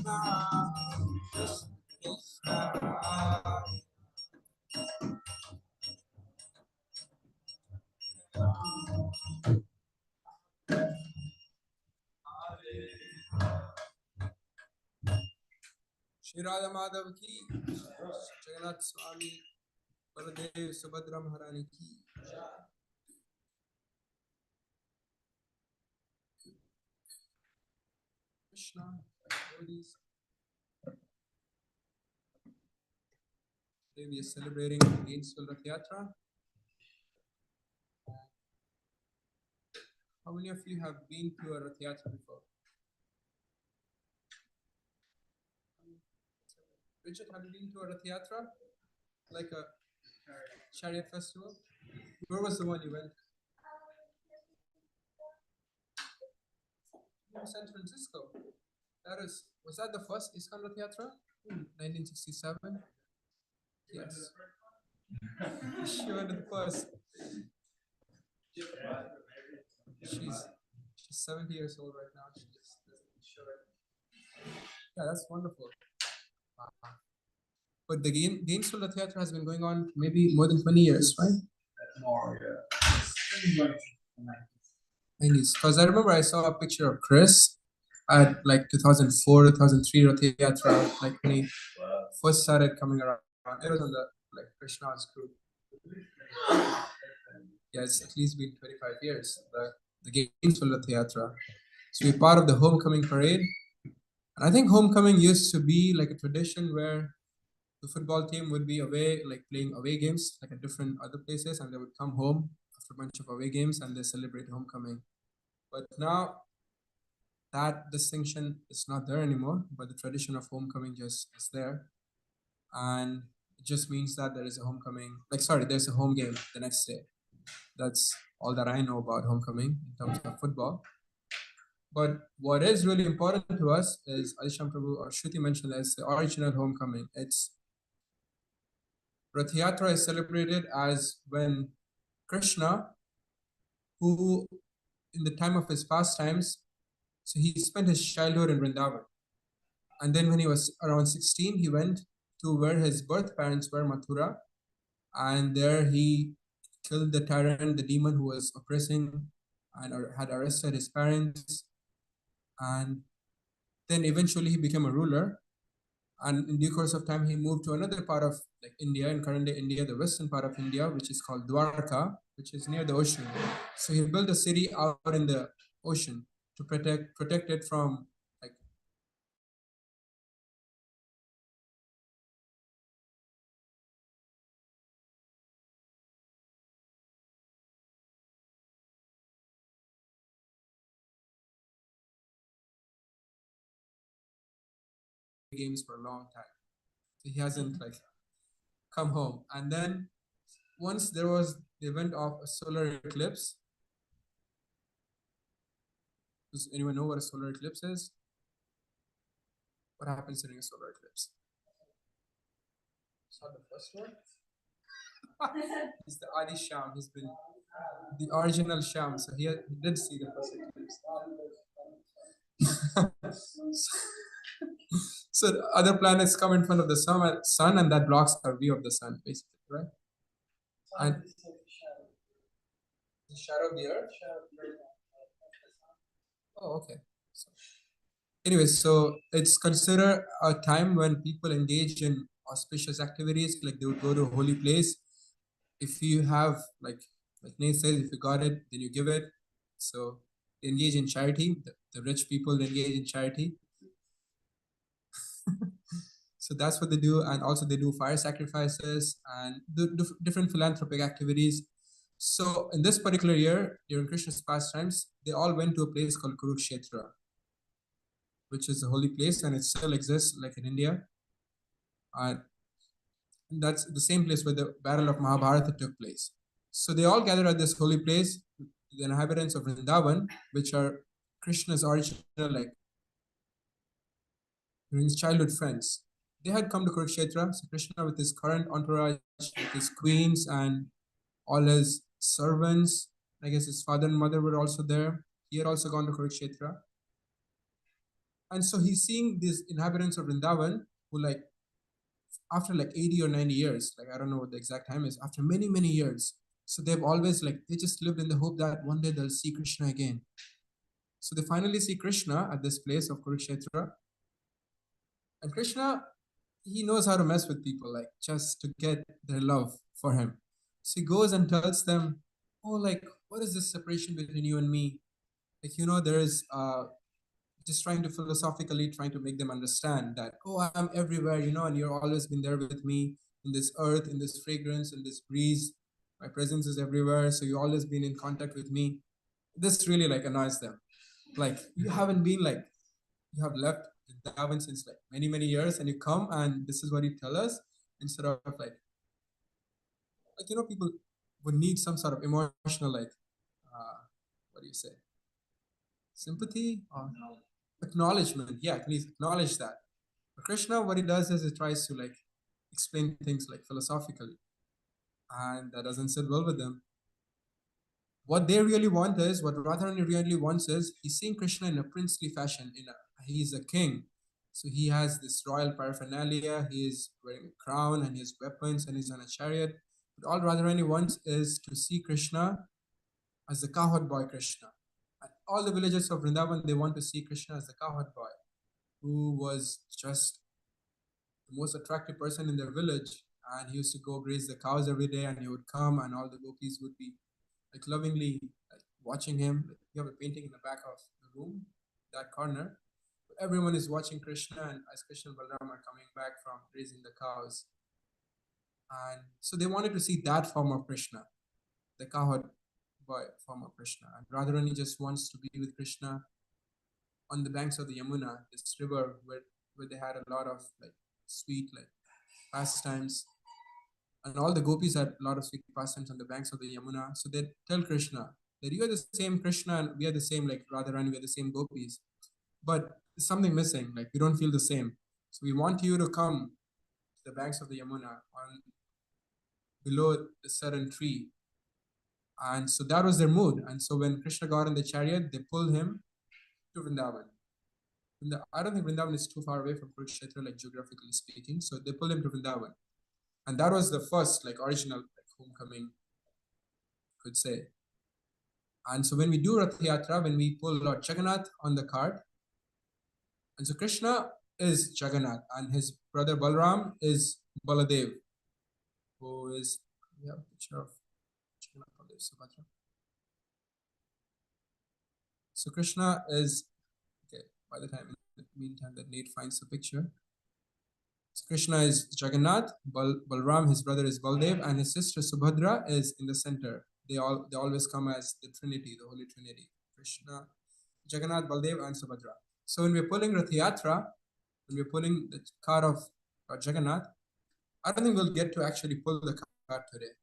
Shri Radha Madhav ki, Jagannath Swami, Baladev Subhadra Maharani ki. Krishna, devotees. Today we are celebrating the Gainesville Ratha-Yatra. How many of you have been to a Ratha-Yatra before? Richard, have you been to a Ratha-Yatra? Like a chariot festival? Where was the one you went? San Francisco. Was that the first ISKCON Ratha-Yatra? 1967? Yes. She went to the first. She's 70 years old right now. She just doesn't show it. Yeah, that's wonderful. But the Gainesville Ratha-Yatra has been going on maybe more than 20 years, right? More, yeah. 90s. Because I remember I saw a picture of Chris at like 2004, 2003 Ratha-Yatra, like when he first started coming around. It was on the like Krishna's group. Yeah, it's at least been 25 years, the Gainesville Ratha-Yatra. So we're part of the homecoming parade. And I think homecoming used to be like a tradition where the football team would be away, like playing away games, like at different other places, and they would come home after a bunch of away games and they celebrate homecoming. But now that distinction is not there anymore, but the tradition of homecoming just is there. And it just means that there is a homecoming, there's a home game the next day. That's all that I know about homecoming in terms of football. But what is really important to us is, Adisham Prabhu or Shruti mentioned, as the original homecoming. It's Rath-Yatra is celebrated as when Krishna, who in the time of his pastimes, so he spent his childhood in Vrindavan. And then when he was around 16, he went to where his birth parents were, Mathura. And there he killed the tyrant, the demon who was oppressing and had arrested his parents. And then eventually he became a ruler. And in due course of time, he moved to another part of like India, in current day India, the western part of India, which is called Dwarka, which is near the ocean. So he built a city out in the ocean to protect it from like games for a long time. So he hasn't like come home. And then once there was the event of a solar eclipse. Does anyone know what a solar eclipse is? What happens during a solar eclipse? It's not the first one. He's the Adi Sham. He's been the original Sham. So he did see the first eclipse. So the other planets come in front of the sun, and that blocks our view of the sun, basically, right? And the shadow of the earth. Oh, okay. So, anyway, so it's considered a time when people engage in auspicious activities, like they would go to a holy place. If you have like Nate says, if you got it, then you give it. So they engage in charity. The rich people engage in charity. So that's what they do, and also they do fire sacrifices and different philanthropic activities. So in this particular year, during Krishna's pastimes, they all went to a place called Kurukshetra, which is a holy place, and it still exists, like in India. That's the same place where the battle of Mahabharata took place. So they all gathered at this holy place, the inhabitants of Vrindavan, which are Krishna's original, like his childhood friends. They had come to Kurukshetra. So Krishna, with his current entourage, with his queens and all his servants, I guess his father and mother were also there. He had also gone to Kurukshetra. And so he's seeing these inhabitants of Vrindavan who, like, after like 80 or 90 years, like I don't know what the exact time is, after many, many years. So they've always, like, they just lived in the hope that one day they'll see Krishna again. So they finally see Krishna at this place of Kurukshetra. And Krishna, he knows how to mess with people, like just to get their love for him. So he goes and tells them, oh, like, what is this separation between you and me? Like, there is just trying to philosophically trying to make them understand that, oh, I'm everywhere, and you've always been there with me in this earth, in this fragrance, in this breeze. My presence is everywhere, so you've always been in contact with me. This really like annoys them. Like, you haven't been, like, you have left Vrindavan since like many, many years, and you come and this is what you tell us, instead of people would need some sort of emotional, like, what do you say, sympathy or acknowledgement. Yeah, please acknowledge that. But Krishna, what he does is he tries to, like, explain things like philosophically, and that doesn't sit well with them. What they really want is, what Radharani really wants is, he's seeing Krishna in a princely fashion. He's a king, so he has this royal paraphernalia. He is wearing a crown and his weapons, and he's on a chariot. But all Radharani wants is to see Krishna as the cowherd boy Krishna. And all the villagers of Vrindavan, they want to see Krishna as the cowherd boy, who was just the most attractive person in their village. And he used to go graze the cows every day, and he would come, and all the gopis would be like lovingly, like, watching him. Like, you have a painting in the back of the room, that corner. Everyone is watching Krishna, and as Krishna and Balaram are coming back from grazing the cows. And so they wanted to see that form of Krishna, the cowherd boy form of Krishna. And Radharani just wants to be with Krishna on the banks of the Yamuna, this river where they had a lot of, like, sweet, like, pastimes. And all the gopis had a lot of sweet pastimes on the banks of the Yamuna. So they tell Krishna that you are the same Krishna and we are the same, like Radharani, we are the same gopis. But there's something missing, like we don't feel the same. So we want you to come to the banks of the Yamuna on below the certain tree. And so that was their mood. And so when Krishna got in the chariot, they pulled him to Vrindavan. I don't think Vrindavan is too far away from Kurukshetra, like geographically speaking. So they pulled him to Vrindavan. And that was the first, like, original, like, homecoming, could say. And so when we do Ratha-Yatra, when we pull Lord Jagannath on the cart, and so Krishna is Jagannath, and his brother Balram is Baladev, who is, we have a picture of Jagannath, Baladev, Subhadra. So Krishna is, okay, by the time, in the meantime that Nate finds the picture. So Krishna is Jagannath, Balram, his brother is Baldev, and his sister Subhadra is in the center. They always come as the Trinity, the Holy Trinity. Krishna, Jagannath, Baldev, and Subhadra. So when we're pulling Ratha-Yatra, when we're pulling the cart of Jagannath, I don't think we'll get to actually pull the cart today.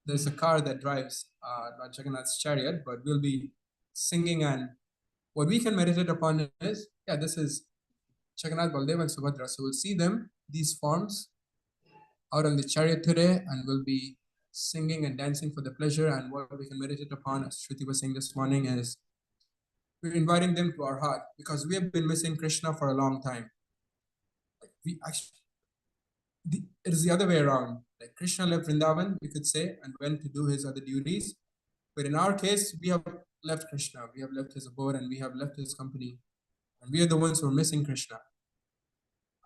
There's a car that drives Jagannath's chariot, but we'll be singing, and what we can meditate upon is, yeah, this is Jagannath, Baldev, and Subhadra. So we'll see them, these forms, out on the chariot today, and we'll be singing and dancing for the pleasure. And what we can meditate upon, as Shruti was saying this morning, is we're inviting them to our heart, because we have been missing Krishna for a long time. Like, we actually, it is the other way around. Like, Krishna left Vrindavan, we could say, and went to do his other duties. But in our case, we have left Krishna, we have left his abode, and we have left his company. And we are the ones who are missing Krishna.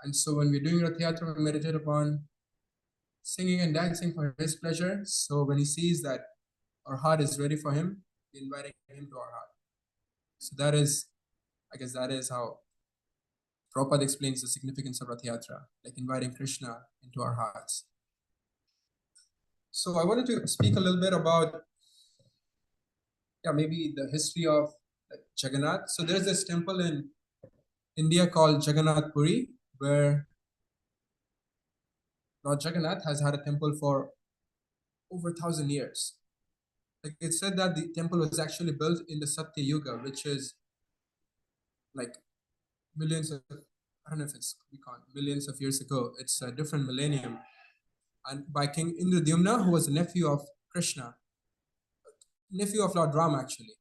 And so when we're doing Ratha-Yatra, we meditate upon singing and dancing for his pleasure. So when he sees that our heart is ready for him, we're inviting him to our heart. So that is, I guess that is how Prabhupada explains the significance of Ratha-Yatra, like inviting Krishna into our hearts. So I wanted to speak a little bit about, maybe the history of, like, Jagannath. So there's this temple in India called Jagannath Puri, where Lord Jagannath has had a temple for over 1,000 years. Like, it's said that the temple was actually built in the Satya Yuga, which is like millions of, I don't know if it's, we can't, millions of years ago. It's a different millennium. And by King Indradyumna, who was a nephew of Krishna, nephew of Lord Ram, actually.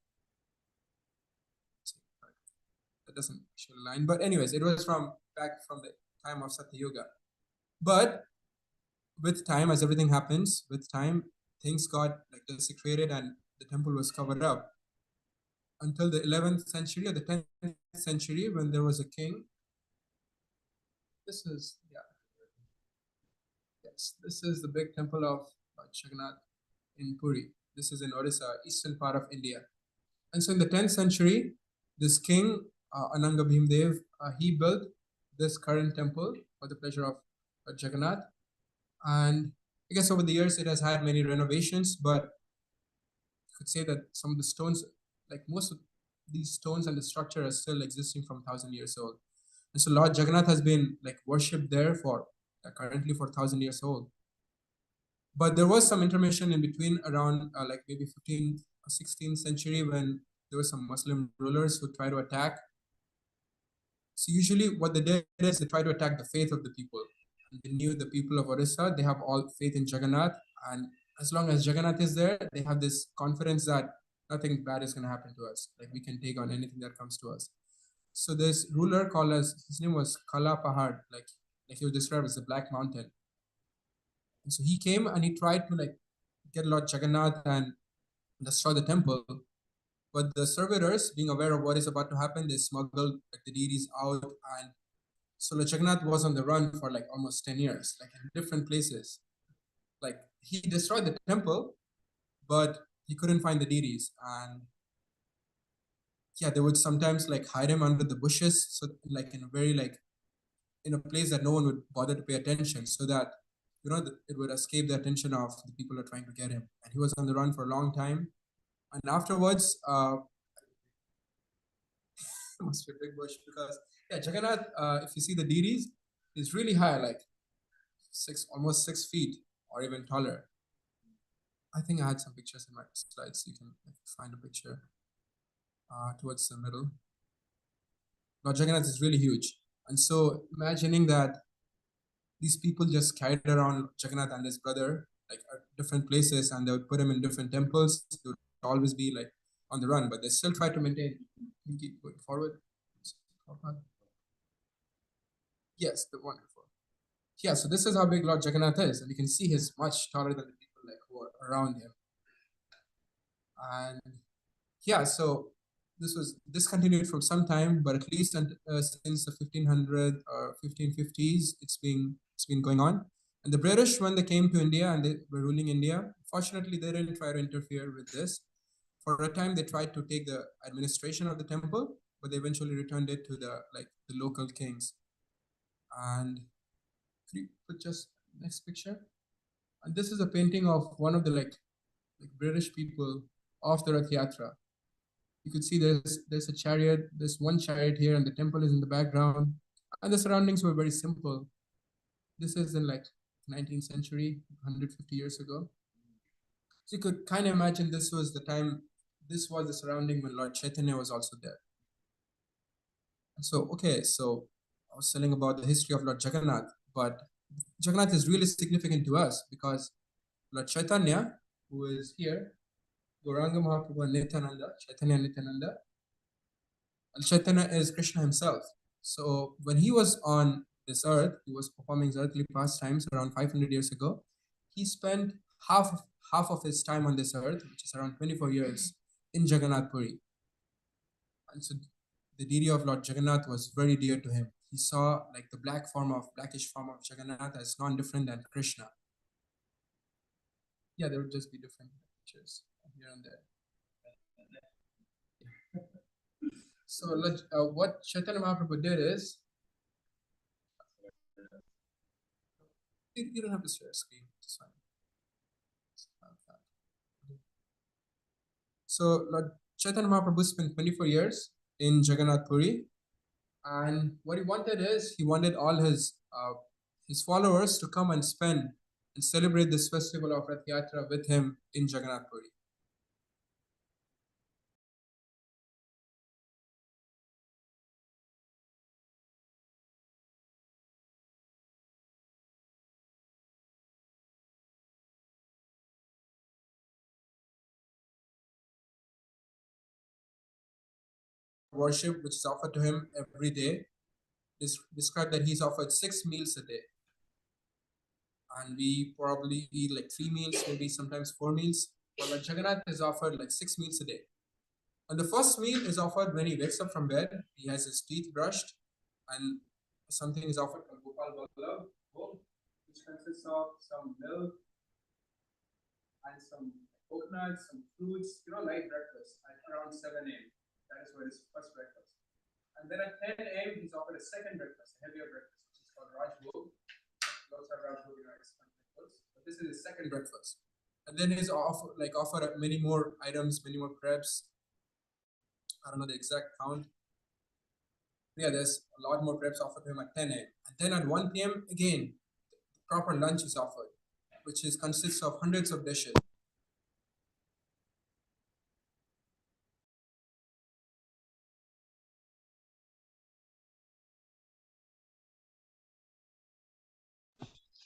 that doesn't actually align. But anyways, it was from back from the time of Satya Yuga. But with time, as everything happens, with time, things got like desecrated and the temple was covered up until the 11th century or the 10th century when there was a king. This is, yeah, yes, this is the big temple of Jagannath in Puri. This is in Orissa, eastern part of India. And so in the 10th century, this king, Ananga Bhimdev, he built this current temple for the pleasure of Jagannath. And I guess over the years, it has had many renovations, but you could say that some of the stones, like most of these stones and the structure are still existing from 1,000 years old. And so Lord Jagannath has been like worshipped there for currently for 1,000 years old. But there was some intermission in between around like maybe 15th or 16th century when there were some Muslim rulers who tried to attack. So usually what they did is they tried to attack the faith of the people. And they knew the people of Orissa, they have all faith in Jagannath. And as long as Jagannath is there, they have this confidence that nothing bad is going to happen to us. Like we can take on anything that comes to us. So this ruler called as, his name was Kala Pahad, like he was described as the Black Mountain. And so he came and he tried to like get Lord Jagannath and destroy the temple. But the servitors, being aware of what is about to happen, they smuggled like, the deities out. And so Lord Jagannath was on the run for like almost 10 years, like in different places. Like he destroyed the temple, but he couldn't find the deities. And yeah, they would sometimes like hide him under the bushes. So like in a very like in a place that no one would bother to pay attention so that it would escape the attention of the people who are trying to get him. And he was on the run for a long time. And afterwards, it must be a big bush because yeah, Jagannath, if you see the deities, is really high, like almost 6 feet or even taller. I think I had some pictures in my slides. You can find a picture towards the middle. Lord Jagannath is really huge. And so imagining that these people just carried around Jagannath and his brother like at different places and they would put him in different temples. They would always be like on the run, but they still try to maintain. Keep going forward. Yes, the wonderful. Yeah, so this is how big Lord Jagannath is, and you can see he's much taller than the people like who are around him. And yeah, so this continued for some time, but at least since the 1500 or 1550s, it's been going on. And the British, when they came to India and they were ruling India, fortunately they didn't try to interfere with this. For a time, they tried to take the administration of the temple, but they eventually returned it to the local kings. And could you put just next picture? And this is a painting of one of the like British people of the Rath-Yatra. You could see there's a chariot, there's one chariot here, and the temple is in the background. And the surroundings were very simple. This is in like 19th century, 150 years ago. So you could kind of imagine this was the surrounding when Lord Chaitanya was also there. So, okay, so I was telling about the history of Lord Jagannath, but Jagannath is really significant to us because Lord Chaitanya, who is here, Gauranga Mahaprabhu and Nityananda, Chaitanya and Nityananda, and Chaitanya is Krishna himself. So when he was on this earth, he was performing his earthly pastimes around 500 years ago. He spent half of his time on this earth, which is around 24 years, in Jagannath Puri. And so the deity of Lord Jagannath was very dear to him. He saw like the blackish form of Jagannath as non-different than Krishna. Yeah, there would just be different pictures here and there. So what Chaitanya Mahaprabhu did is, you don't have to share a screen, it's fine. So Lord Chaitanya Mahaprabhu spent 24 years in Jagannath Puri, and what he wanted is he wanted all his followers to come and spend and celebrate this festival of Rath-Yatra with him in Jagannath Puri. worship which is offered to him every day is described that he's offered 6 meals a day. And we probably eat like 3 meals, maybe sometimes 4 meals. But like Jagannath is offered like 6 meals a day. And the first meal is offered when he wakes up from bed. He has his teeth brushed, and something is offered called Gopal Vallabh, which consists of some milk and some coconuts, some fruits, light breakfast at around 7 a.m. That is what his first breakfast. And then at 10 a.m., he's offered a second breakfast, a heavier breakfast, which is called Rajbhog. We also have Rajbhog in our breakfast, but this is his second breakfast. And then he's offered many more items, many more crepes. I don't know the exact count. Yeah, there's a lot more crepes offered to him at 10 a.m. And then at 1 p.m., again, the proper lunch is offered, which consists of hundreds of dishes.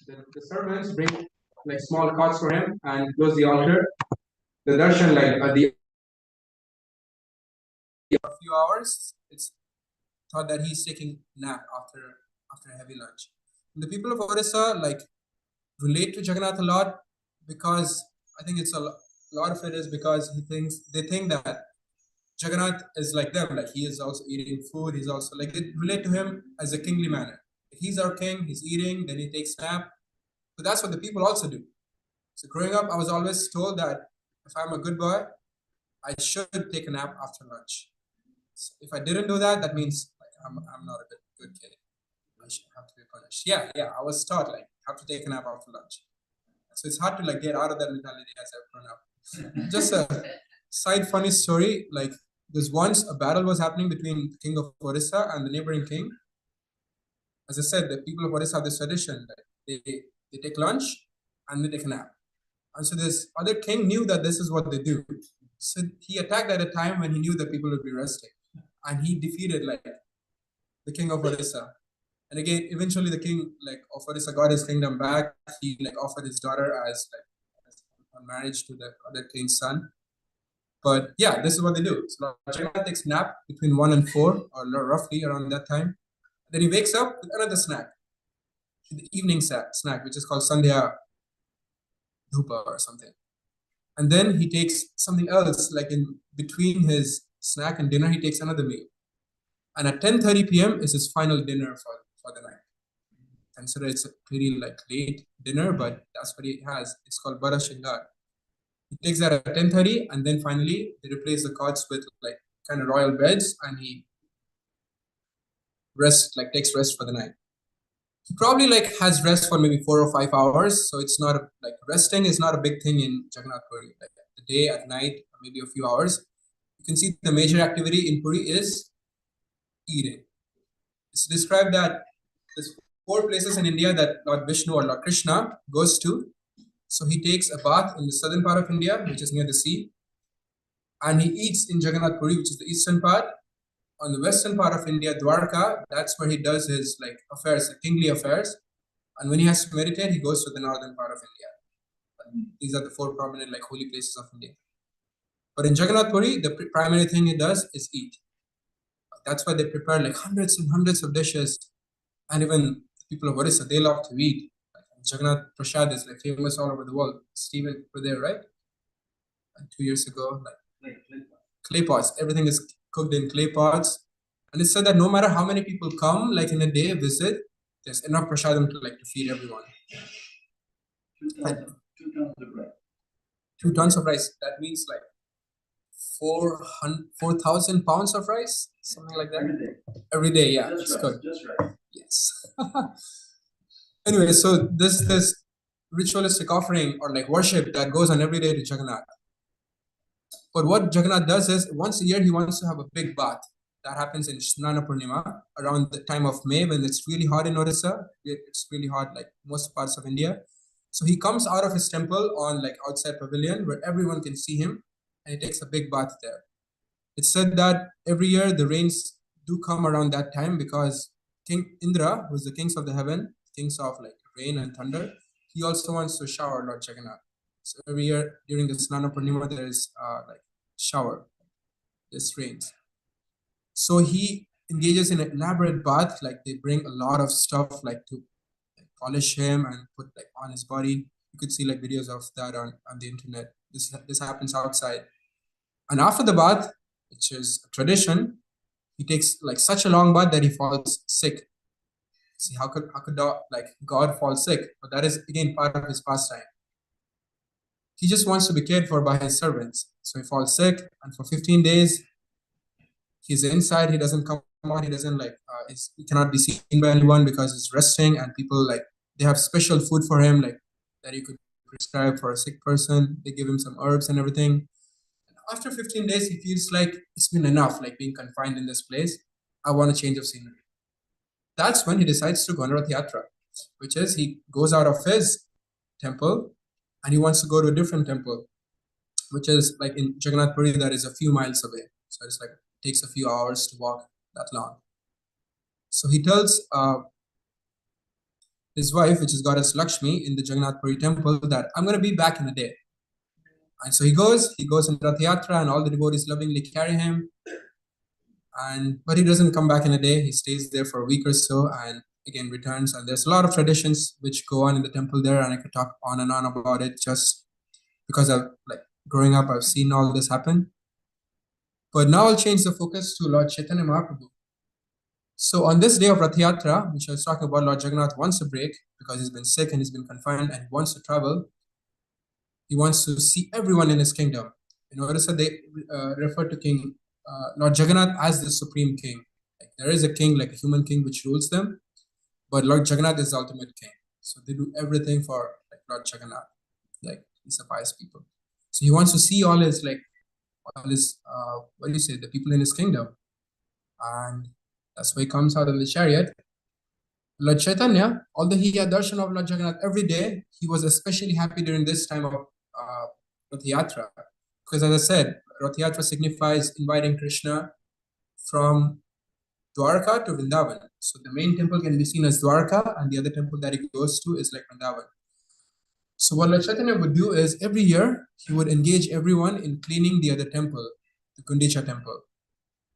The servants bring like small cots for him and close the altar. The darshan, like at the a few hours, it's thought that he's taking nap after a heavy lunch. And the people of Orissa like relate to Jagannath a lot because I think it's a lot of it is because they think that Jagannath is like them, like he is also eating food. He's also like they relate to him as a kingly manner. He's our king. He's eating, then he takes nap. So that's what the people also do. So growing up, I was always told that if I'm a good boy, I should take a nap after lunch. So if I didn't do that, that means like I'm not a good kid. I should have to be punished. Yeah. I was taught like have to take a nap after lunch. So it's hard to like get out of that mentality as I've grown up. Just a side funny story, like there's once a battle was happening between the king of Orissa and the neighboring king. As I said, the people of Orissa have this tradition that they take lunch and they take a nap. And so this other king knew that this is what they do. So he attacked at a time when he knew that people would be resting. And he defeated like the king of Orissa. And again, eventually the king like of Orissa got his kingdom back. He like offered his daughter as marriage to the other king's son. But yeah, this is what they do. So Jagannath takes nap between 1 and 4, or roughly around that time. Then he wakes up with another snack, the evening snack, which is called Sandhya Dhupa or something. And then he takes something else, like in between his snack and dinner, he takes another meal. And at 10:30 p.m. is his final dinner for the night. Consider it's a pretty like late dinner, but that's what he has. It's called Bara Shingar. He takes that at 10:30, and then finally they replace the cots with like kind of royal beds, and he takes rest for the night. He probably like has rest for maybe 4 or 5 hours. So it's not like resting is not a big thing in Jagannath Puri. Like the day, at night, maybe a few hours. You can see the major activity in Puri is eating. It's described that there's 4 places in India that Lord Vishnu or Lord Krishna goes to. So he takes a bath in the southern part of India, which is near the sea. And he eats in Jagannath Puri, which is the eastern part. On the western part of India, Dwarka, that's where he does his like affairs, kingly affairs. And when he has to meditate, he goes to the northern part of India. These are the 4 prominent like holy places of India. But in Jagannath Puri, the primary thing he does is eat. That's why they prepare like hundreds and hundreds of dishes. And even people of Orissa, they love to eat. Like Jagannath Prasad is like famous all over the world. Stephen, were there, right? And 2 years ago, like clay pots. Everything is cooked in clay pots. And it's said that no matter how many people come, like in a day visit, there's enough prasadam to feed everyone. 2 tons of rice. 2 tons of rice. That means like 4,000 pounds of rice, something like that. Every day. Every day, yeah. Just it's rice, good. Just rice. Yes. Anyway, so this ritualistic offering or like worship that goes on every day to Jagannath. But what Jagannath does is once a year he wants to have a big bath. That happens in Snana Purnima around the time of May when it's really hot in Orissa. It's really hot like most parts of India. So he comes out of his temple on like outside pavilion where everyone can see him, and he takes a big bath there. It's said that every year the rains do come around that time because King Indra, who's the kings of the heaven, kings of like rain and thunder, he also wants to shower Lord Jagannath. So every year during the Snana Purnima there is like shower. This rains. So he engages in an elaborate bath, like they bring a lot of stuff like to polish him and put like on his body. You could see like videos of that on the internet. This happens outside. And after the bath, which is a tradition, he takes like such a long bath that he falls sick. See, how could like God fall sick? But that is again part of his pastime. He just wants to be cared for by his servants. So he falls sick, and for 15 days, he's inside. He doesn't come out. He doesn't like. He cannot be seen by anyone because he's resting, and people like they have special food for him, like that you could prescribe for a sick person. They give him some herbs and everything. After 15 days, he feels like it's been enough, like being confined in this place. I want a change of scenery. That's when he decides to go on Ratha-Yatra, which is he goes out of his temple and he wants to go to a different temple, which is like in Jagannath Puri, that is a few miles away. So it's like it takes a few hours to walk that long. So he tells his wife, which is goddess Lakshmi, in the Jagannath Puri temple, that I'm going to be back in a day. And so he goes in Ratha-Yatra, and all the devotees lovingly carry him. But he doesn't come back in a day. He stays there for a week or so, and again returns. And there's a lot of traditions which go on in the temple there, and I could talk on and on about it just because I've like growing up, I've seen all this happen. But now I'll change the focus to Lord Chaitanya Mahaprabhu. So on this day of Ratha-Yatra, which I was talking about, Lord Jagannath wants a break because he's been sick and he's been confined and he wants to travel. He wants to see everyone in his kingdom. In order so they refer to King Lord Jagannath as the supreme king. Like there is a king, like a human king, which rules them, but Lord Jagannath is the ultimate king. So they do everything for like Lord Jagannath, like he's a pious people. So he wants to see all his what do you say, the people in his kingdom, and that's why he comes out of the chariot. Lord Chaitanya, although he had darshan of Lord Jagannath every day, he was especially happy during this time of Ratha-Yatra, because as I said, Ratha-Yatra signifies inviting Krishna from Dwarka to Vrindavan. So the main temple can be seen as Dwarka, and the other temple that he goes to is like Vrindavan. So what Lord Chaitanya would do is every year he would engage everyone in cleaning the other temple, the Gundicha temple.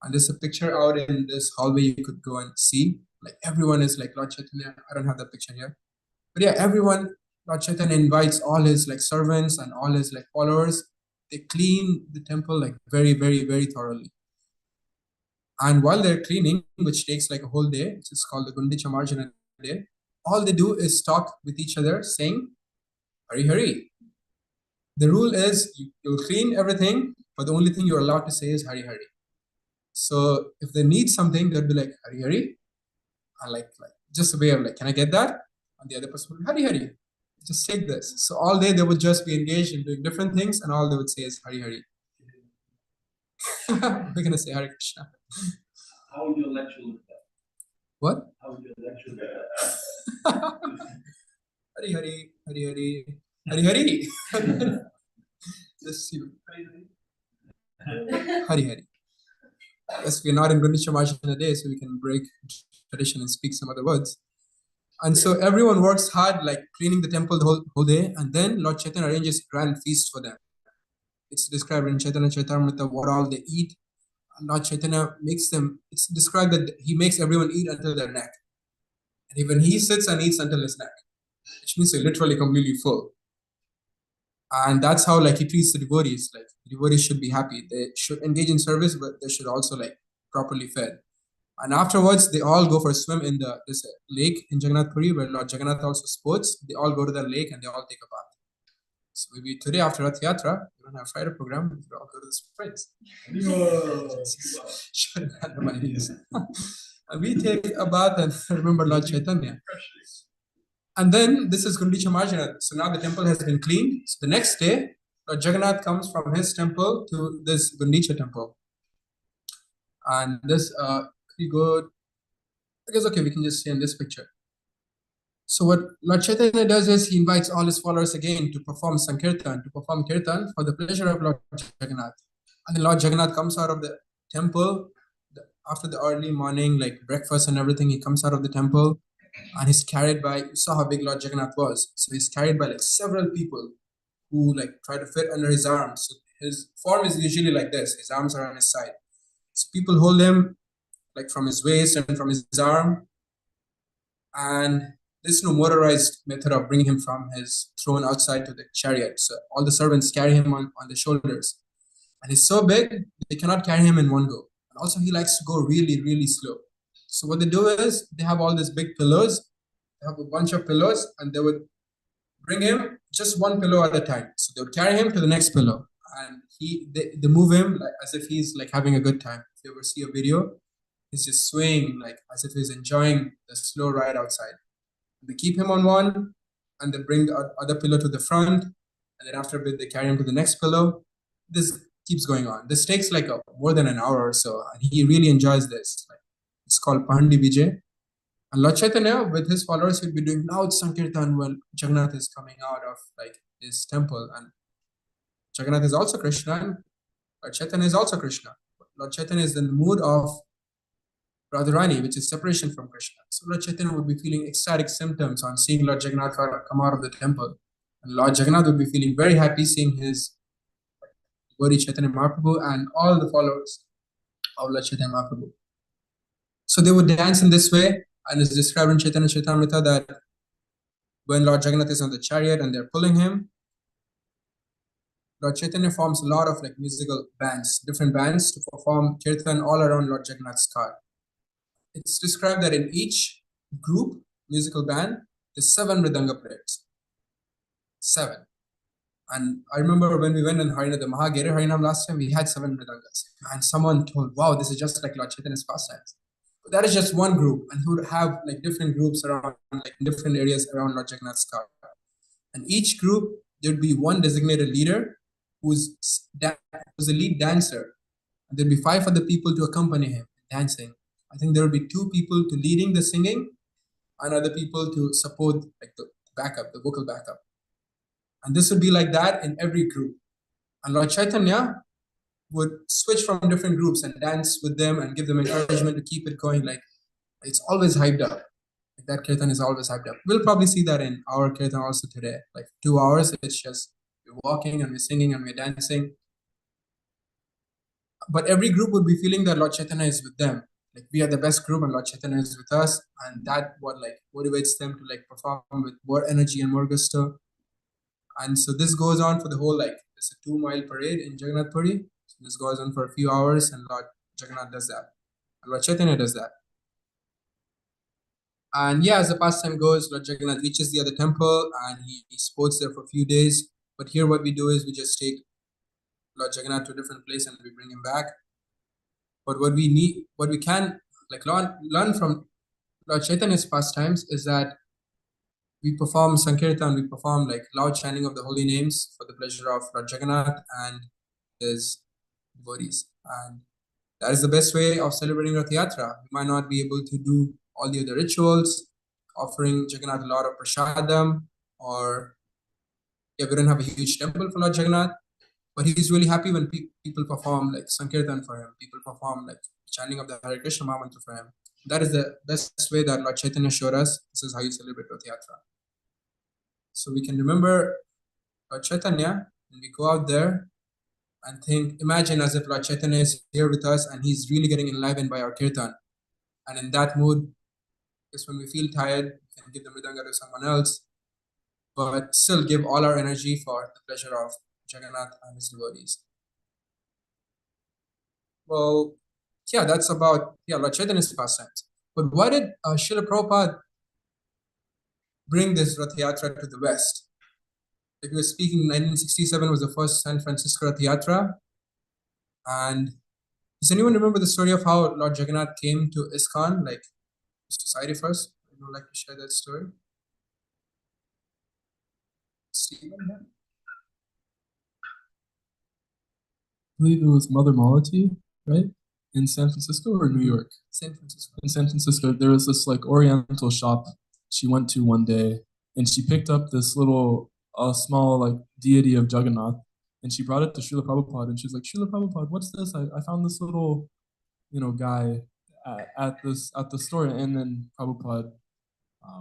And there's a picture out in this hallway you could go and see. Like everyone is like Lord Chaitanya. I don't have that picture here. But yeah, everyone, Lord Chaitanya invites all his like servants and all his like followers. They clean the temple like very, very, very thoroughly. And while they're cleaning, which takes like a whole day, which is called the Gundicha Marjana day, all they do is talk with each other saying, Hari Hari. The rule is you'll clean everything, but the only thing you're allowed to say is Hari Hari. So if they need something, they'll be like, Hari Hari. And like just a way of like, can I get that? And the other person will, Hari Hari, just take this. So all day they would just be engaged in doing different things, and all they would say is Hari Hari. We're going to say Hare Krishna. How would your lecture look like? What? How would your lecture look like? Hari Hari, Hari Hari, Hari Hari. Just see. Hari Hari. Yes, we're not in Gundicha Marjana day, so we can break tradition and speak some other words. And so everyone works hard, like cleaning the temple the whole day, and then Lord Chaitanya arranges a grand feast for them. It's described in Chaitanya Charitamrita what all they eat. And Lord Chaitanya makes them, it's described that he makes everyone eat until their neck. And even he sits and eats until his neck, which means they're literally completely full. And that's how like he treats the devotees. Like the devotees should be happy. They should engage in service, but they should also like properly fed. And afterwards, they all go for a swim in this lake in Jagannath Puri, where Lord Jagannath also sports. They all go to the lake and they all take a bath. So maybe today after Ratha-Yatra, we don't have Friday program, we all go to the springs. And we take a bath and remember Lord Chaitanya. And then this is Gundicha Marjana. So now the temple has been cleaned. So the next day, Lord Jagannath comes from his temple to this Gundicha temple. And this, we go, I guess, okay, we can just see in this picture. So what Lord Chaitanya does is he invites all his followers again to perform Sankirtan, to perform Kirtan for the pleasure of Lord Jagannath. And then Lord Jagannath comes out of the temple after the early morning, like breakfast and everything. He comes out of the temple and he's carried by, you saw how big Lord Jagannath was. So he's carried by like several people who like try to fit under his arms. So his form is usually like this. His arms are on his side. So people hold him like from his waist and from his arm. And there's no motorized method of bringing him from his throne outside to the chariot. So all the servants carry him on their shoulders. And he's so big, they cannot carry him in one go. And also, he likes to go really, really slow. So what they do is they have all these big pillows. They have a bunch of pillows, and they would bring him just one pillow at a time. So they would carry him to the next pillow, and they move him like as if he's like having a good time. If you ever see a video, he's just swaying like as if he's enjoying the slow ride outside. They keep him on one, and they bring the other pillow to the front, and then after a bit they carry him to the next pillow. This keeps going on. This takes like more than an hour or so, and he really enjoys this. Like, it's called Pahandi Vijay. And Lord Chaitanya, with his followers, will be doing loud Sankirtan when Jagannath is coming out of like his temple. And Jagannath is also Krishna, and Lord Chaitanya is also Krishna. Lord Chaitanya is in the mood of Radharani, which is separation from Krishna. So Lord Chaitanya would be feeling ecstatic symptoms on seeing Lord Jagannath come out of the temple. And Lord Jagannath would be feeling very happy seeing his devotee Chaitanya Mahaprabhu and all the followers of Lord Chaitanya Mahaprabhu. So they would dance in this way, and it's described in Chaitanya Charitamrita that when Lord Jagannath is on the chariot and they're pulling him, Lord Chaitanya forms a lot of like musical bands, different bands to perform kirtan all around Lord Jagannath's car. It's described that in each group, musical band, there's 7 Mridanga players. 7. And I remember when we went in Harinam, the Mahagiri Harinam last time, we had 7 Mridangas. And someone told, wow, this is just like Lord Chaitanya's pastimes. But that is just one group, and he would have like different groups around, like different areas around Lord Jagannath's car. And each group, there'd be one designated leader who's a lead dancer. And there'd be 5 other people to accompany him dancing. I think there would be 2 people to leading the singing and other people to support like the backup, the vocal backup. And this would be like that in every group. And Lord Chaitanya would switch from different groups and dance with them and give them encouragement to keep it going. Like it's always hyped up. Like that kirtan is always hyped up. We'll probably see that in our kirtan also today. Like 2 hours, it's just we're walking and we're singing and we're dancing. But every group would be feeling that Lord Chaitanya is with them. Like we are the best group and Lord Chaitanya is with us, and that what like motivates them to like perform with more energy and more gusto. And so this goes on for the whole like it's a 2-mile parade in Jagannath Puri. So this goes on for a few hours, and Lord Jagannath does that. And Lord Chaitanya does that. And yeah, as the pastime goes, Lord Jagannath reaches the other temple and he sports there for a few days. But here what we do is we just take Lord Jagannath to a different place and we bring him back. But what we can like learn from Lord Chaitanya's pastimes is that we perform Sankirtan, we perform like loud chanting of the holy names for the pleasure of Lord Jagannath and his devotees. And that is the best way of celebrating Ratha-Yatra. We might not be able to do all the other rituals, offering Jagannath a lot of prasadam, or yeah, we don't have a huge temple for Lord Jagannath, but he's really happy when people perform like Sankirtan for him, people perform like chanting of the Hare Krishna Mahamantra for him. That is the best way that Lord Chaitanya showed us. This is how you celebrate Ratha-Yatra. So we can remember Lord Chaitanya when we go out there and think, imagine as if Lord Chaitanya is here with us and he's really getting enlivened by our kirtan. And in that mood is when we feel tired, we can give the mridanga to someone else, but still give all our energy for the pleasure of Jagannath and his devotees. Well, yeah, that's about Lord Chaitanya's pastimes. But why did Srila Prabhupada bring this Ratha-Yatra to the West? Like we were speaking, 1967 was the first San Francisco Ratha-Yatra. And does anyone remember the story of how Lord Jagannath came to ISKCON, like society first? Would you like to share that story? Stephen? I believe it was Mother Malati, right? In San Francisco or New York? San Francisco. In San Francisco, there was this like Oriental shop she went to one day, and she picked up this little, small like deity of Jagannath, and she brought it to Srila Prabhupada, and she was like, Srila Prabhupada, what's this? I found this little, guy at the store, and then Prabhupada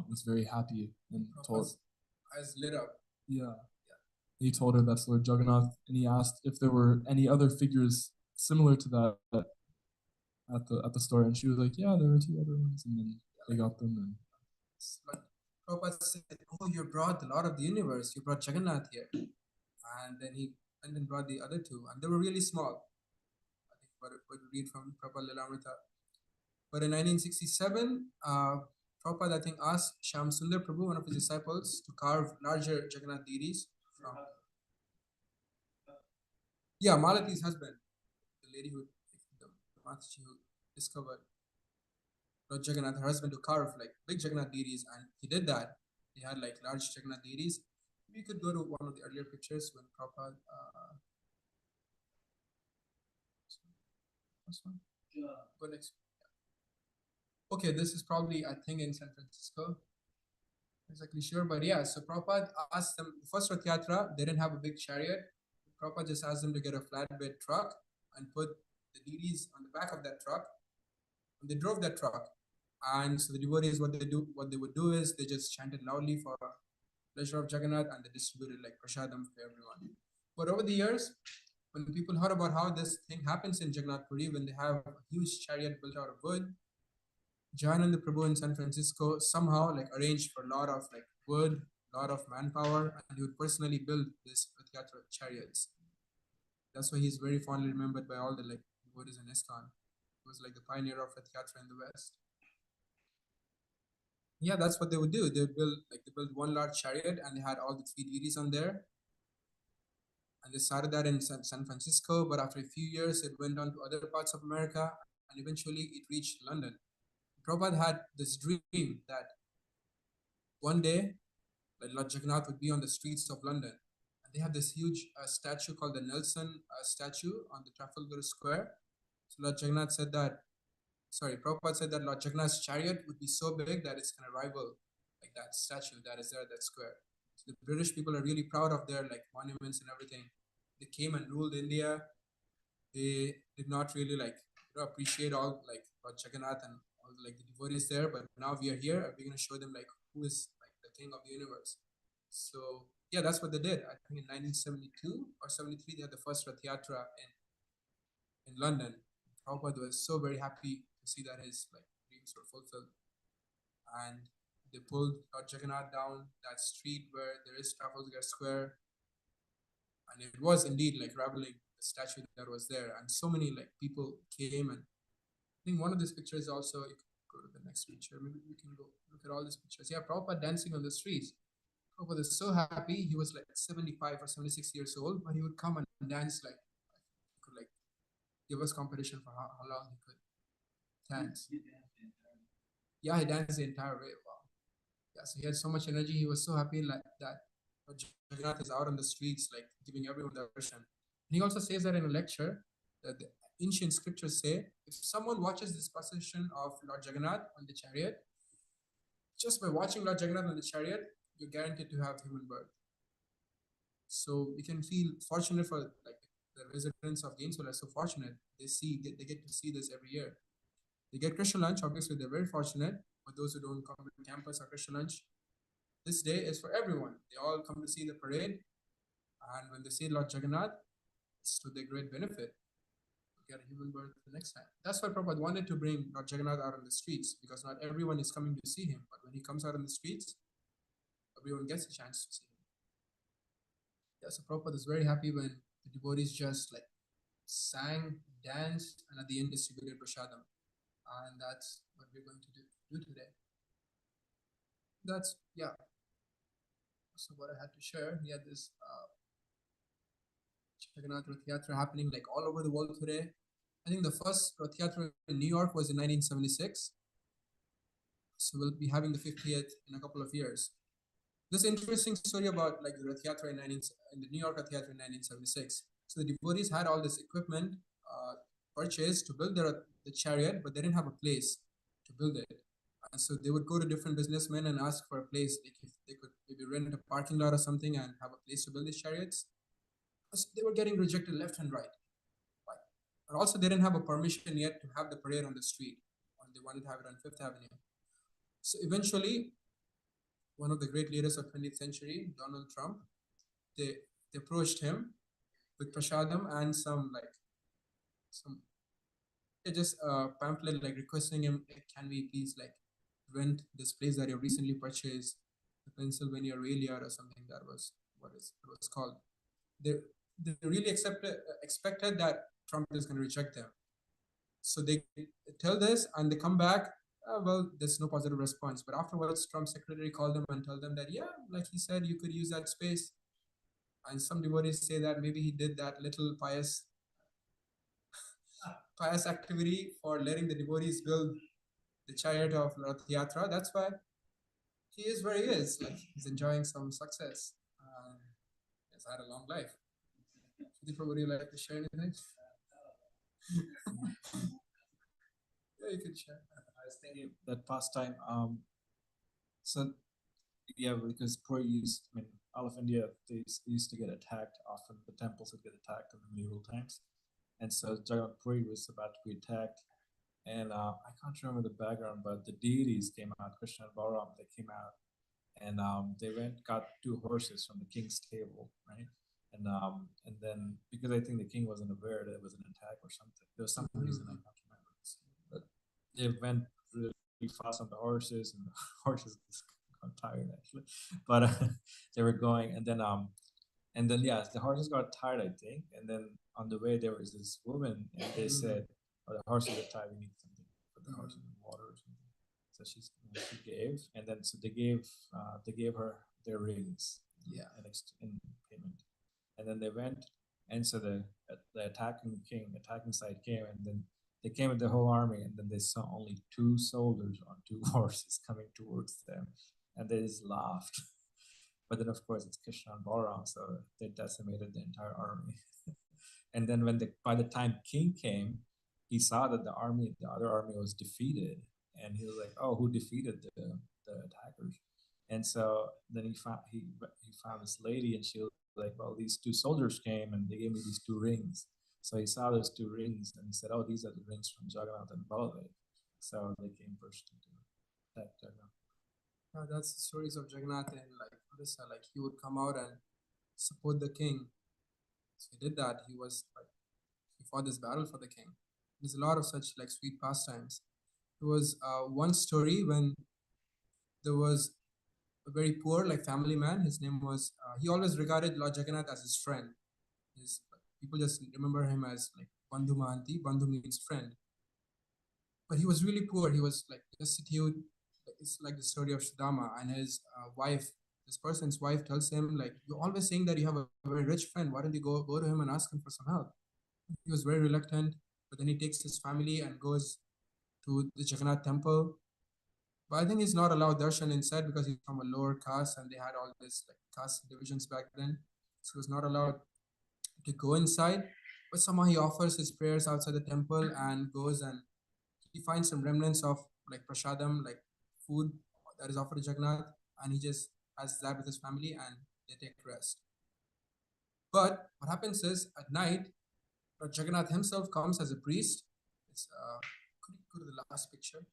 was very happy and told, eyes lit up. yeah. He told her that's Lord Jagannath, and he asked if there were any other figures similar to that at the store, and she was like, "Yeah, there were two other ones," and then they got them, and Like Prabhupada said, "Oh, you brought the Lord of the Universe. You brought Jagannath here," and then he and then brought the other two, and they were really small. I think what we read from Prabhupada Lilamrita. But in 1967, Prabhupada, I think, asked Shyam Sundar Prabhu, one of his disciples, to carve larger Jagannath deities from. Yeah, Malati's husband, the lady the Mataji who discovered Lord Jagannath, her husband, to carve like big Jagannath deities, and he did that. They had like large Jagannath deities. We could go to one of the earlier pictures when Prabhupada. This one? Go next. Okay, this is probably, I think, in San Francisco. Exactly sure, but yeah. So Prabhupada asked them, the first Ratha-Yatra, they didn't have a big chariot. Prabhupada just asked them to get a flatbed truck and put the deities on the back of that truck. And they drove that truck. And so the devotees, what they would do is they just chanted loudly for pleasure of Jagannath, and they distributed like prasadam for everyone. But over the years, when people heard about how this thing happens in Jagannath Puri, when they have a huge chariot built out of wood, Jayananda Prabhu in San Francisco somehow like arranged for a lot of like wood, a lot of manpower, and he would personally build this Ratha-Yatra chariots. That's why he's very fondly remembered by all the like devotees in ISKCON. He was like the pioneer of Ratha-Yatra in the West. Yeah, that's what they would do. They built one large chariot, and they had all the three deities on there. And they started that in San Francisco, but after a few years, it went on to other parts of America, and eventually it reached London. Prabhupada had this dream that one day, like Lord Jagannath would be on the streets of London. And they have this huge statue called the Nelson statue on the Trafalgar Square. So Lord Jagannath said that, sorry, Prabhupada said that Lord Jagannath's chariot would be so big that it's going to rival like that statue that is there at that square. So the British people are really proud of their like monuments and everything. They came and ruled India. They did not really like appreciate all like Lord Jagannath and all like the devotees there. But now we are here, and we're going to show them like who is like the king of the universe. So yeah, that's what they did. I think in 1972 or 73, they had the first Ratha-Yatra in London. Prabhupada was so very happy to see that his like dreams were fulfilled, and they pulled Lord Jagannath down that street where there is Trafalgar Square, and it was indeed like rivaling the statue that was there, and so many like people came. And I think one of these pictures also, you can go to the next picture, maybe we can go look at all these pictures. Yeah, Prabhupada dancing on the streets. Prabhupada was so happy. He was like 75 or 76 years old, but he would come and dance like he could like give us competition for how long he could dance. Yeah, he danced the entire way. Wow. Yeah, so he had so much energy. He was so happy like that. But Jagannath is out on the streets, like giving everyone darshan. And he also says that in a lecture that the ancient scriptures say if someone watches this procession of Lord Jagannath on the chariot, just by watching Lord Jagannath on the chariot, you're guaranteed to have human birth. So we can feel fortunate for like the residents of Gainesville are so fortunate. They get to see this every year. They get Krishna lunch. Obviously, they're very fortunate. For those who don't come to campus or Krishna lunch, this day is for everyone. They all come to see the parade, and when they see Lord Jagannath, it's to their great benefit. Get a human birth the next time. That's why Prabhupada wanted to bring Lord Jagannath out on the streets, because not everyone is coming to see him. But when he comes out on the streets, everyone gets a chance to see him. Yeah, so Prabhupada is very happy when the devotees just like sang, danced, and at the end distributed prasadam. And that's what we're going to do today. That's, yeah. So what I had to share, we had this Jagannath Ratha-Yatra happening like all over the world today. I think the first Ratha-Yatra in New York was in 1976. So we'll be having the 50th in a couple of years. This interesting story about like the Ratha-Yatra in the New York Ratha-Yatra in 1976. So the devotees had all this equipment purchased to build the chariot, but they didn't have a place to build it. And so they would go to different businessmen and ask for a place, like if they could maybe rent a parking lot or something and have a place to build these chariots. So they were getting rejected left and right. And also they didn't have a permission yet to have the parade on the street, and they wanted to have it on Fifth Avenue. So eventually, one of the great leaders of 20th century, Donald Trump, they approached him with prasadam and some just a pamphlet like requesting him, like, can we please like rent this place that you recently purchased, the Pennsylvania rail yard or something, that was what is it was called. They they really expected that Trump is going to reject them. So they tell this and they come back. Well, there's no positive response. But afterwards, Trump's secretary called them and told them that yeah, like he said, you could use that space. And some devotees say that maybe he did that little pious activity for letting the devotees build the chariot of Ratha-Yatra. That's why he is where he is. Like he's enjoying some success. He's had a long life. Deepa, would you like to share anything? Yeah, you can share. I was thinking that past time, so yeah, because poor used, I mean, all of India, they used to get attacked often. The temples would get attacked in the medieval times, and so Jagannath Puri was about to be attacked, and I can't remember the background, but the deities came out, Krishna and Balaram, they came out, and they went got two horses from the king's stable, right? And then because I think the king wasn't aware that it was an attack or something, there was some reason I can't remember, but they went really fast on the horses, and the horses just got tired actually, but they were going, and then yeah, the horses got tired, I think, and then on the way there was this woman, and they said, "Oh, the horses are tired. We need something for the horses in water or something." So she gave, and then so they gave her their rings, Yeah. in payment, and then they went, and so the attacking side came, and then they came with the whole army, and then they saw only two soldiers on two horses coming towards them, and they just laughed. But then, of course, it's Krishna and Balaram, so they decimated the entire army. And then by the time king came, he saw that the other army was defeated, and he was like, "Oh, who defeated the attackers?" And so then he found this lady, and she was like, "Well, these two soldiers came, and they gave me these two rings." So he saw those two rings, and he said, "Oh, these are the rings from Jagannath and Baladev." So they came first to attack Jagannath. That's the stories of Jagannath and like Odisha. Like he would come out and support the king. So he did that. He fought this battle for the king. There's a lot of such like sweet pastimes. There was one story when there was a very poor like family man. His name was he always regarded Lord Jagannath as his friend. His people just remember him as like Bandhu Mahanti. Bandhu means friend. But he was really poor. He was like destitute. It's like the story of Sudama and his wife. This person's wife tells him like, "You're always saying that you have a very rich friend. Why don't you go to him and ask him for some help?" He was very reluctant, but then he takes his family and goes to the Jagannath temple. But I think he's not allowed darshan inside because he's from a lower caste and they had all this like caste divisions back then. So he was not allowed to go inside. But somehow he offers his prayers outside the temple and goes and he finds some remnants of like prashadam, like food that is offered to Jagannath, and he just has that with his family and they take rest. But what happens is at night, Lord Jagannath himself comes as a priest. It's could you go to the last picture?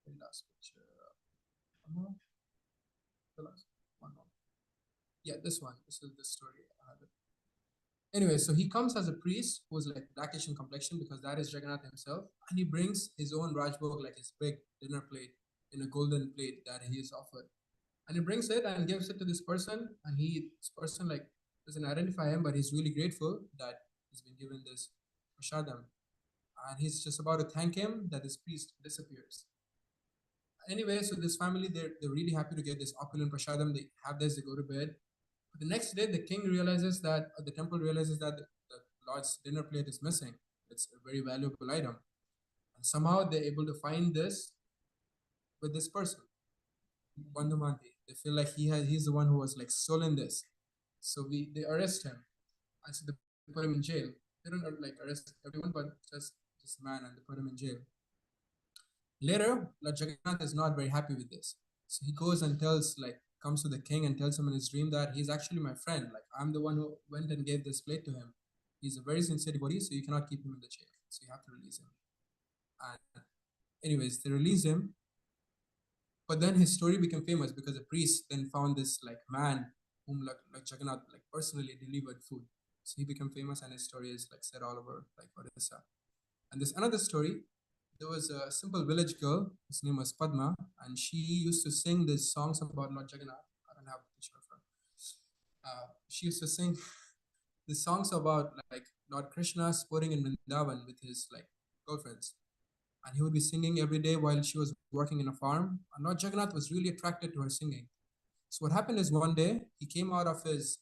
Very last picture. One more. The last one more. Yeah, this one. This is the story. I have it. Anyway, so he comes as a priest who's like blackish in complexion because that is Jagannath himself, and he brings his own Rajbhog, like his big dinner plate in a golden plate that he is offered, and he brings it and gives it to this person, and this person like doesn't identify him, but he's really grateful that he's been given this prashadam, and he's just about to thank him that this priest disappears. Anyway, so this family they're really happy to get this opulent prashadam. They have this, they go to bed. But the next day, the king realizes that the temple realizes that the Lord's dinner plate is missing. It's a very valuable item, and somehow they're able to find this with this person, Bandhumanti. They feel like he's the one who was like stolen this, so they arrest him, and so they put him in jail. They don't like arrest everyone, but just this man, and they put him in jail. Later, Lord Jagannath is not very happy with this. So he goes and comes to the king and tells him in his dream that he's actually my friend. Like, I'm the one who went and gave this plate to him. He's a very sincere devotee, so you cannot keep him in the jail. So you have to release him. And, anyways, they release him. But then his story became famous because a priest then found this, like, man whom, like Jagannath, like, personally delivered food. So he became famous, and his story is, like, said all over, like, Odisha. And there's another story. There was a simple village girl. His name was Padma, and she used to sing these songs about Lord Jagannath. I don't have a picture of her. She used to sing these songs about like Lord Krishna sporting in Vrindavan with his like girlfriends, and he would be singing every day while she was working in a farm. And Lord Jagannath was really attracted to her singing. So what happened is one day he came out of his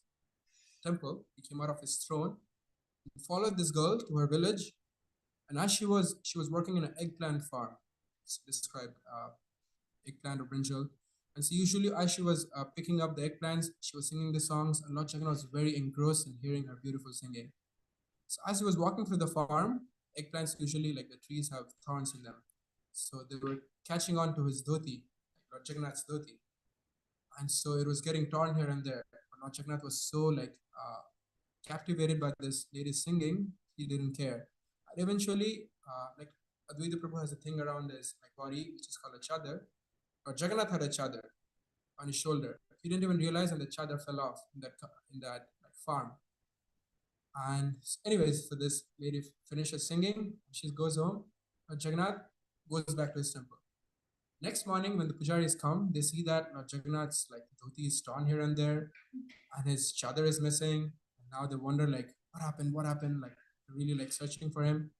temple, he came out of his throne, followed this girl to her village, and as she was working in an eggplant farm. It's described eggplant or brinjal. And so usually as she was picking up the eggplants, she was singing the songs, and Lord Jagannath was very engrossed in hearing her beautiful singing. So as he was walking through the farm, eggplants usually like the trees have thorns in them. So they were catching on to his dhoti, like Lord Jagannath's dhoti. And so it was getting torn here and there. But Lord Jagannath was so like captivated by this lady singing, he didn't care. And eventually, like Advaita Prabhu has a thing around his like body, which is called a chadar. Or Jagannath had a chadar on his shoulder. He didn't even realize, and the chadar fell off in that like farm. And anyways, so this lady finishes singing. She goes home. Jagannath goes back to his temple. Next morning, when the pujaris come, they see that Jagannath's like dhoti is torn here and there, and his chadar is missing. And now they wonder like, what happened? What happened? Like really like searching for him.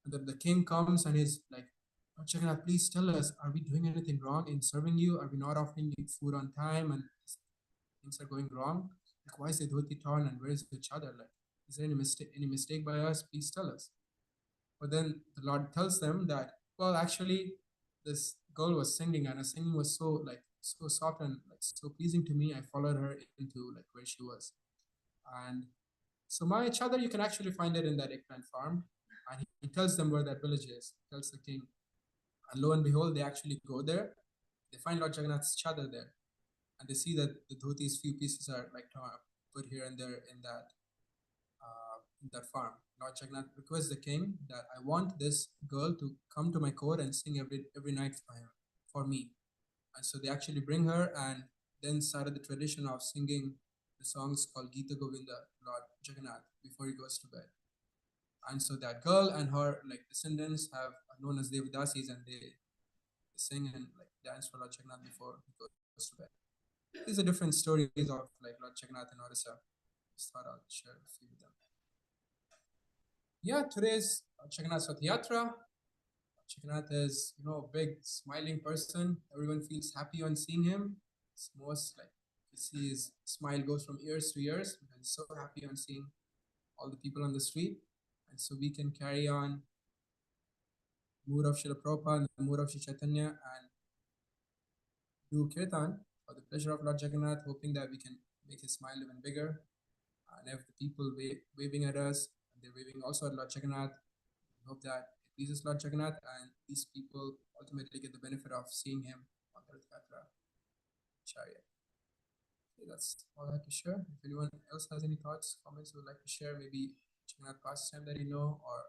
And then the king comes and he's like, "Oh, Jagannath, please tell us, are we doing anything wrong in serving you? Are we not offering you food on time and things are going wrong? Like, why is the dhoti torn and where is the chadar? Like, is there any mistake by us? Please tell us." But then the Lord tells them that, well, actually, this girl was singing and her singing was so like so soft and like so pleasing to me. I followed her into like where she was. And so my chadar, you can actually find it in that eggplant farm. And he tells them where that village is, tells the king. And lo and behold, they actually go there. They find Lord Jagannath's chadar there. And they see that the dhoti's few pieces are like put here and there in that farm. Lord Jagannath requests the king that I want this girl to come to my court and sing every night for him, for me. And so they actually bring her, and then started the tradition of singing the songs called Gita Govinda, Lord Jagannath, before he goes to bed. And so that girl and her like descendants have are known as Devadasis, and they sing and like dance for Lord Jagannath before he goes to bed. These are different stories of like Lord Jagannath and Orissa. Just thought I'll share a few of them. Yeah, today's Jagannath Ratha-Yatra. Jagannath is, a big smiling person. Everyone feels happy on seeing him. It's most like you see his smile goes from ears to ears because he's so happy on seeing all the people on the street. And so we can carry on mood of Srila Prabhupada and the mood of Sri Chaitanya and do kirtan for the pleasure of Lord Jagannath, hoping that we can make his smile even bigger. And if the people waving at us, and they're waving also at Lord Jagannath, we hope that it pleases Lord Jagannath and these people ultimately get the benefit of seeing him on the Ratha-Yatra chariot. Okay, that's all I have to share. If anyone else has any thoughts, comments, would like to share, maybe Jagannath pastime that you know, or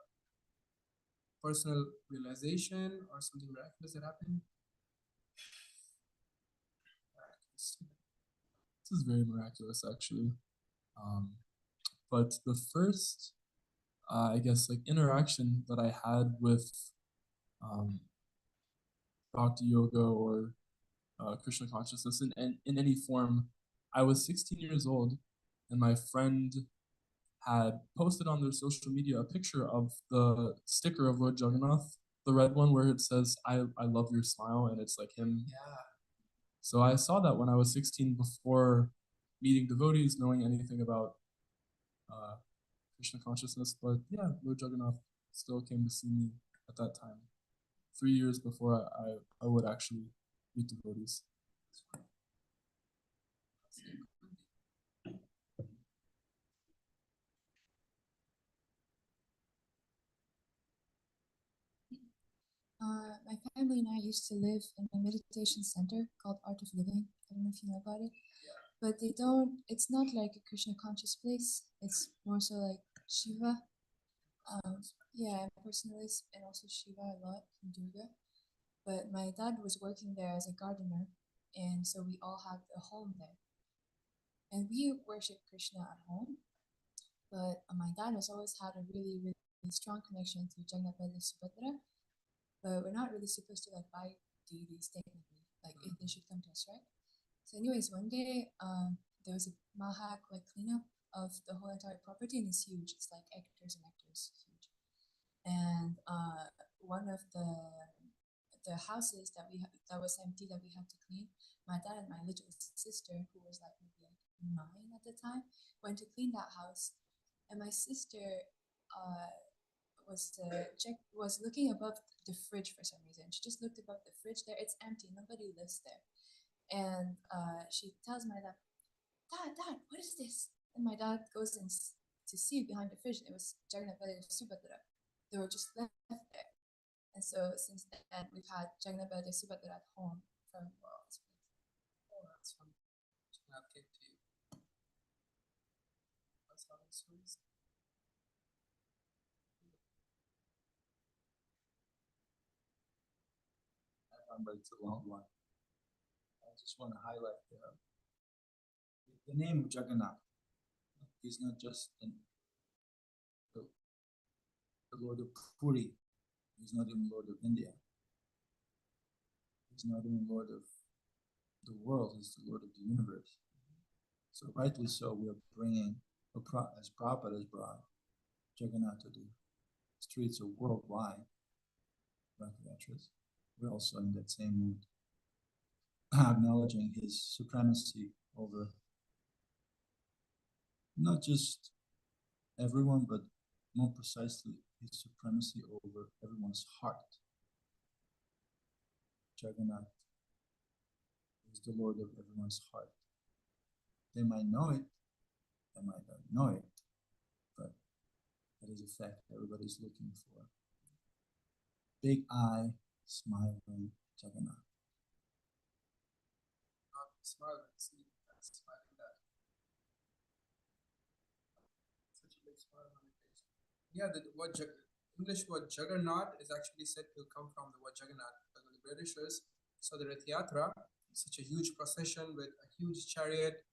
personal realization, or something miraculous that happened. This is very miraculous, actually. But the first, I guess, like interaction that I had with Bhakti Yoga or Krishna consciousness in any form, I was 16 years old, and my friend had posted on their social media a picture of the sticker of Lord Jagannath, the red one where it says, I love your smile, and it's like him. Yeah. So I saw that when I was 16 before meeting devotees, knowing anything about Krishna consciousness. But yeah, Lord Jagannath still came to see me at that time, 3 years before I would actually meet devotees. My family and I used to live in a meditation center called Art of Living. I don't know if you know about it. But it's not like a Krishna conscious place. It's more so like Shiva. Yeah, I'm personalist and also Shiva a lot and Durga. But my dad was working there as a gardener, and so we all had a home there. And we worship Krishna at home. But my dad has always had a really, really strong connection to Jagannath Baladev Subhadra, but we're not really supposed to like buy deities technically. Like if they should come to us, right? So, anyways, one day there was a mahak like cleanup of the whole entire property, and it's huge. It's like hectares and hectares, huge. And one of the houses that that was empty that we had to clean, my dad and my little sister, who was like maybe like 9 at the time, went to clean that house, and my sister was looking above the fridge for some reason. She just looked above the fridge there. It's empty. Nobody lives there. And she tells my dad, Dad, what is this? And my dad goes in to see behind the fridge. It was Jagannath Baladev Subhadra. They were just left there. And so since then, we've had Jagannath Baladev Subhadra at home from That's from Jagannath came to you. That's how it was. But it's a long one. I just want to highlight the name of Jagannath. He's not just the Lord of Puri. He's not even Lord of India. He's not even Lord of the world. He's the Lord of the universe. So rightly so, we're bringing, as Prabhupada has brought, Jagannath to the streets of worldwide Ratha-Yatras. We're also in that same mood, acknowledging his supremacy over not just everyone, but more precisely, his supremacy over everyone's heart. Jagannath is the Lord of everyone's heart. They might know it, they might not know it, but that is a fact everybody's looking for. Big eye, smiling Jagannath. Not smiling, see, that's smiling that. Such a big smile on your face. Yeah, English word Juggernaut is actually said to come from the word Jagannath. Because when the Britishers saw the Ratha-Yatra, such a huge procession with a huge chariot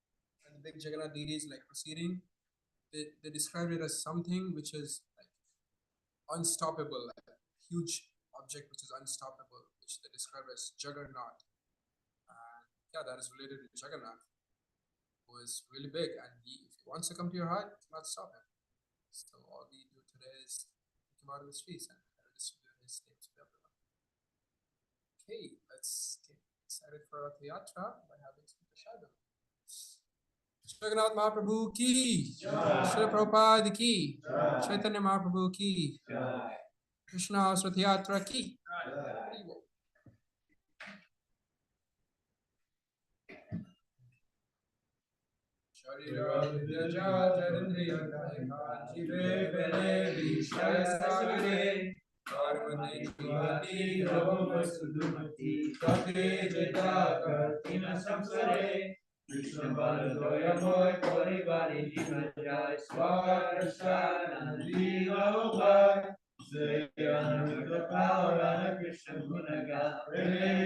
and the big Jagannath deities like proceeding, they described it as something which is like unstoppable, like a huge object which is unstoppable, which they describe as Juggernaut. And yeah, that is related to Jagannath, who is really big, and if he wants to come to your heart, you cannot stop him. So all we do today is take him out of the streets and distribute his names to everyone. Okay, let's get excited for Ratha-Yatra by having some prashadam. Jagannath Mahaprabhu ki, Srila Prabhupada ki, Chaitanya Mahaprabhu ki, Krishna Ratha-Yatra ki. Sharira Vidyaja Jarindriya Daika Jive Vele Vishaya Sagare Karmati Jivati Rabama Sudumati Kate Jeta Kartina Samsare Krishna Baladoya Moy Kori Bari Jivajai Swarashana Lila Ubai Seyana Mudapala Krishna Gunaga Prene